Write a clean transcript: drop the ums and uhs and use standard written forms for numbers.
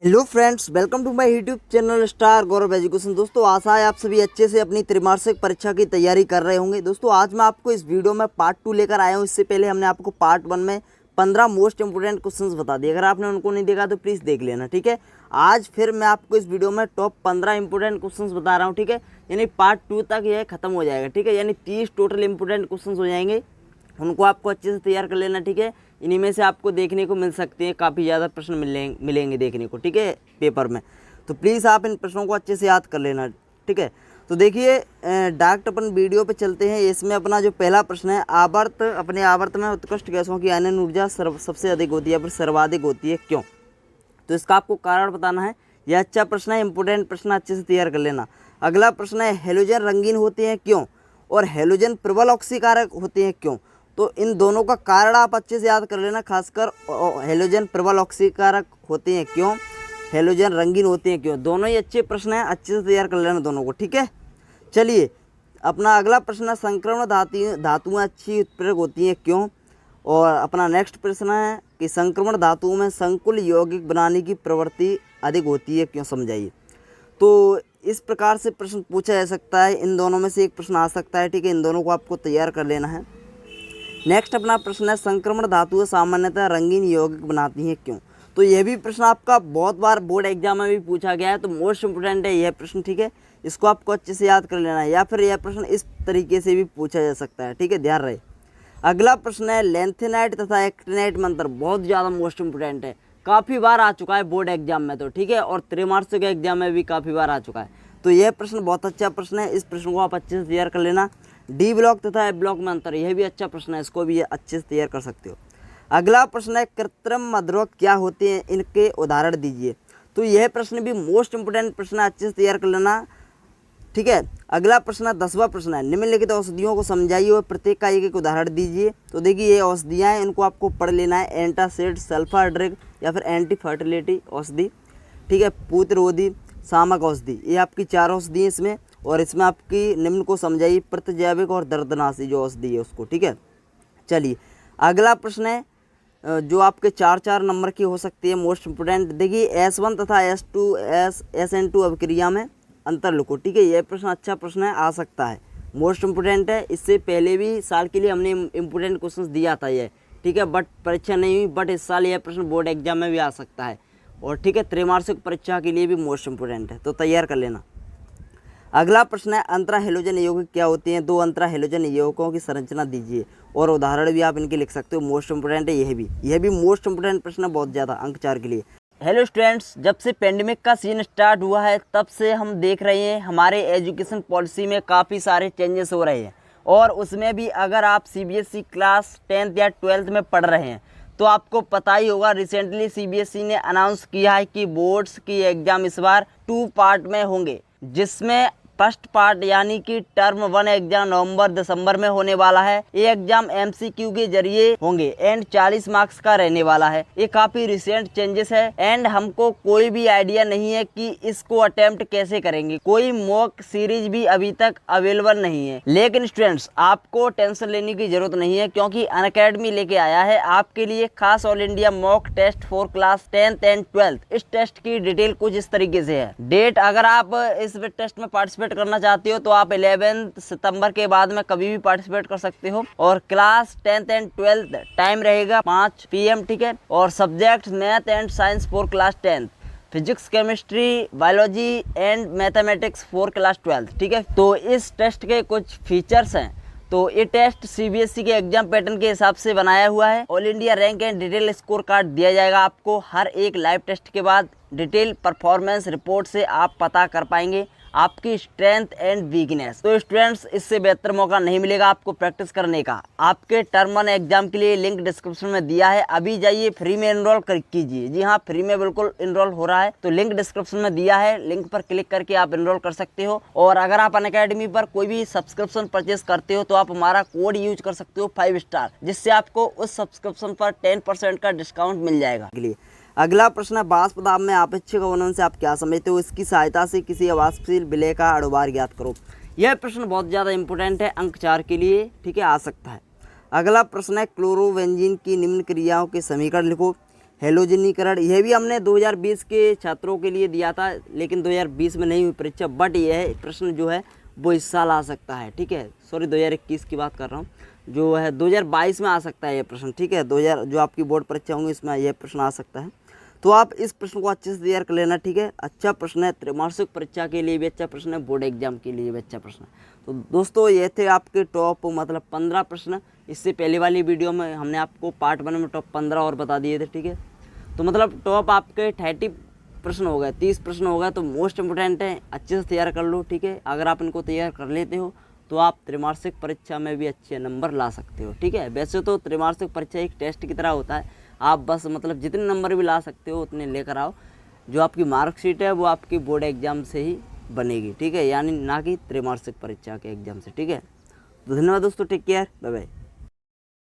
Hello friends, welcome to my YouTube channel star Gaurav education. दोस्तों, आशा है आप सभी अच्छे से अपनी त्रैमासिक परीक्षा की तैयारी कर रहे होंगे। दोस्तों, आज मैं आपको इस वीडियो में पार्ट 2 लेकर आया हूं। इससे पहले हमने आपको पार्ट 1 में 15 मोस्ट इंपोर्टेंट क्वेश्चंस बता दिए। अगर आपने उनको नहीं देखा तो प्लीज़ देख लेना, ठीक है। आज फिर मैं आपको इस वीडियो में टॉप 15 इंपोर्टेंट क्वेश्चंस बता रहा हूँ, ठीक है। यानी पार्ट 2 तक यह खत्म हो जाएगा, ठीक है। यानी 30 टोटल इंपोर्टेंट क्वेश्चंस हो जाएंगे, उनको आपको अच्छे से तैयार कर लेना, ठीक है। इन्हीं में से आपको देखने को मिल सकते हैं, काफ़ी ज़्यादा प्रश्न मिलेंगे देखने को, ठीक है, पेपर में। तो प्लीज़ आप इन प्रश्नों को अच्छे से याद कर लेना, ठीक है। तो देखिए, डायरेक्ट अपन वीडियो पे चलते हैं। इसमें अपना जो पहला प्रश्न है, अपने आवर्त में उत्कृष्ट गैसों की आयनन ऊर्जा सबसे अधिक होती है, फिर सर्वाधिक होती है, क्यों? तो इसका आपको कारण बताना है। यह अच्छा प्रश्न है, इंपोर्टेंट प्रश्न, अच्छे से तैयार कर लेना। अगला प्रश्न है, हेलोजन रंगीन होते हैं क्यों, और हेलोजन प्रबल ऑक्सीकारक होते हैं क्यों? तो इन दोनों का कारण आप अच्छे से याद कर लेना। खासकर हेलोजन प्रबल ऑक्सीकारक होते हैं क्यों, हेलोजन रंगीन होते हैं क्यों, दोनों ही अच्छे प्रश्न हैं, अच्छे से तैयार कर लेना दोनों को, ठीक है। चलिए, अपना अगला प्रश्न है, संक्रमण धातुएं अच्छी उत्प्रेरक होती हैं क्यों? और अपना नेक्स्ट प्रश्न है कि संक्रमण धातुओं में संकुल यौगिक बनाने की प्रवृत्ति अधिक होती है क्यों, समझाइए। तो इस प्रकार से प्रश्न पूछा जा सकता है, इन दोनों में से एक प्रश्न आ सकता है, ठीक है। इन दोनों को आपको तैयार कर लेना है। नेक्स्ट अपना प्रश्न है, संक्रमण धातुएं सामान्यतः रंगीन यौगिक बनाती हैं क्यों? तो यह भी प्रश्न आपका बहुत बार बोर्ड एग्जाम में भी पूछा गया है, तो मोस्ट इंपोर्टेंट है यह प्रश्न, ठीक है। इसको आपको अच्छे से याद कर लेना है, या फिर यह प्रश्न इस तरीके से भी पूछा जा सकता है, ठीक है, ध्यान रहे। अगला प्रश्न है, लेंथेनाइट तथा एक्टिनाइट में अंतर, बहुत ज़्यादा मोस्ट इंपोर्टेंट है, काफ़ी बार आ चुका है बोर्ड एग्जाम में, तो ठीक है, और त्रैमासिक एग्जाम में भी काफ़ी बार आ चुका है। तो यह प्रश्न बहुत अच्छा प्रश्न है, इस प्रश्न को आप अच्छे से तैयार कर लेना। डी ब्लॉक तथा ए ब्लॉक में अंतर, यह भी अच्छा प्रश्न है, इसको भी अच्छे से तैयार कर सकते हो। अगला प्रश्न है, कृत्रिम मध्यवर्ती क्या होते हैं, इनके उदाहरण दीजिए। तो यह प्रश्न भी मोस्ट इंपोर्टेंट प्रश्न है, अच्छे से तैयार कर लेना, ठीक है। अगला प्रश्न 10वां प्रश्न है, निम्नलिखित औषधियों को समझाइए और प्रत्येक का एक एक उदाहरण दीजिए। तो देखिए, ये औषधियाँ हैं, इनको आपको पढ़ लेना है। एंटासिड, सल्फर ड्रग या फिर एंटी फर्टिलिटी औषधि, ठीक है, पूतरोधी, शामक औषधि, ये आपकी 4 औषधि हैं इसमें। और इसमें आपकी निम्न को समझाइए, प्रतिजैविक और दर्दनाशी जो औषधि है उसको, ठीक है। चलिए, अगला प्रश्न है जो आपके 4 नंबर की हो सकती है, मोस्ट इंपोर्टेंट। देखिए, S1 तथा SN2 अभिक्रिया में अंतर लिखो, ठीक है। यह प्रश्न अच्छा प्रश्न है, आ सकता है, मोस्ट इंपोर्टेंट है। इससे पहले भी साल के लिए हमने इंपोर्टेंट क्वेश्चंस दिया था ये, ठीक है, बट परीक्षा नहीं हुई। बट इस साल यह प्रश्न बोर्ड एग्जाम में भी आ सकता है, और ठीक है, त्रैमासिक परीक्षा के लिए भी मोस्ट इंपोर्टेंट है, तो तैयार कर लेना। अगला प्रश्न है, अंतरा हेलोजन यौगिक क्या होते हैं? 2 अंतरा हेलोजन यौगिकों की संरचना दीजिए, और उदाहरण भी आप इनके लिख सकते हो, मोस्ट इंपोर्टेंट है यह भी मोस्ट इंपोर्टेंट प्रश्न है, बहुत ज़्यादा, अंक 4 के लिए। हेलो स्टूडेंट्स, जब से पेंडेमिक का सीन स्टार्ट हुआ है तब से हम देख रहे हैं हमारे एजुकेशन पॉलिसी में काफ़ी सारे चेंजेस हो रहे हैं। और उसमें भी अगर आप CBSE क्लास 10th या 12th में पढ़ रहे हैं तो आपको पता ही होगा, रिसेंटली CBSE ने अनाउंस किया है कि बोर्ड्स की एग्ज़ाम इस बार 2 पार्ट में होंगे, जिसमें फर्स्ट पार्ट यानी कि टर्म 1 एग्जाम नवंबर-दिसंबर में होने वाला है। ये एग्जाम MCQ के जरिए होंगे एंड 40 मार्क्स का रहने वाला है। ये काफ़ी रिसेंट चेंजेस है एंड हमको कोई भी आइडिया नहीं है कि इसको अटेम्प्ट कैसे करेंगे। कोई मॉक सीरीज भी अभी तक अवेलेबल नहीं है। लेकिन स्टूडेंट्स, आपको टेंशन लेने की जरूरत नहीं है, क्योंकि अनअकैडमी लेके आया है आपके लिए खास all India mock test for class 10th and 12th। इस टेस्ट की डिटेल कुछ इस तरीके से है। डेट, अगर आप इस टेस्ट में पार्टिसिपेट करना चाहते हो तो आप 11 सितंबर के बाद में कभी भी पार्टिसिपेट कर सकते हो। और class 10th and 12th time रहेगा 5 PM, ठीक है। और subject math and science for class 10th, physics, chemistry, biology and mathematics for class 12th, ठीक है। तो इस टेस्ट के कुछ फीचर्स हैं। तो ये टेस्ट CBSE के एग्जाम पैटर्न के हिसाब से बनाया हुआ है। All India rank and detail score card दिया जाएगा आपको। हर एक लाइव टेस्ट के बाद डिटेल परफॉर्मेंस रिपोर्ट से आप पता कर पाएंगे आपकी स्ट्रेंथ एंड वीकनेस। तो स्टूडेंट्स, इससे बेहतर मौका नहीं मिलेगा आपको प्रैक्टिस करने का। आपके टर्म 1 एग्जाम के लिए लिंक डिस्क्रिप्शन में दिया है, अभी जाइए फ्री में एनरोल कीजिए। जी हाँ, फ्री में बिल्कुल एनरोल हो रहा है, तो लिंक डिस्क्रिप्शन में दिया है, लिंक पर क्लिक करके आप एनरोल कर सकते हो। और अगर आप अनअकैडमी पर कोई भी सब्सक्रिप्शन परचेज करते हो तो आप हमारा कोड यूज कर सकते हो 5 स्टार, जिससे आपको उस सब्सक्रिप्शन पर 10% का डिस्काउंट मिल जाएगा। अगला प्रश्न है, वाष्प दाब में आपेक्षिक अवनन से आप क्या समझते हो? इसकी सहायता से किसी अवाष्पशील विलय का अणुभार ज्ञात करो। यह प्रश्न बहुत ज़्यादा इंपॉर्टेंट है, अंक 4 के लिए, ठीक है, आ सकता है। अगला प्रश्न है, क्लोरोबेंजीन की निम्न क्रियाओं के समीकरण लिखो। हेलोजनीकरण, यह भी हमने 2020 के छात्रों के लिए दिया था, लेकिन 2020 में नहीं हुई परीक्षा, बट यह प्रश्न जो है वो इस साल आ सकता है। ठीक है, सॉरी 2021 की बात कर रहा हूँ, जो है 2022 में आ सकता है ये प्रश्न। ठीक है, 2000 जो आपकी बोर्ड परीक्षा होंगी इसमें यह प्रश्न आ सकता है, तो आप इस प्रश्न को अच्छे से तैयार कर लेना। ठीक है, अच्छा प्रश्न है, त्रैमासिक परीक्षा के लिए भी अच्छा प्रश्न है, बोर्ड एग्जाम के लिए भी अच्छा प्रश्न है। तो दोस्तों ये थे आपके टॉप मतलब 15 प्रश्न। इससे पहले वाली वीडियो में हमने आपको पार्ट 1 में टॉप 15 और बता दिए थे। ठीक है, तो मतलब टॉप आपके 30 प्रश्न हो गए, 30 प्रश्न हो गए, तो मोस्ट इंपोर्टेंट है, अच्छे से तैयार कर लो। ठीक है, अगर आप इनको तैयार कर लेते हो तो आप त्रैमासिक परीक्षा में भी अच्छे नंबर ला सकते हो। ठीक है, वैसे तो त्रैमासिक परीक्षा एक टेस्ट की तरह होता है, आप बस मतलब जितने नंबर भी ला सकते हो उतने लेकर आओ, जो आपकी मार्कशीट है वो आपकी बोर्ड एग्जाम से ही बनेगी। ठीक है, यानी ना कि त्रैमासिक परीक्षा के एग्जाम से। ठीक है, तो धन्यवाद दोस्तों, टेक केयर, बाय बाय।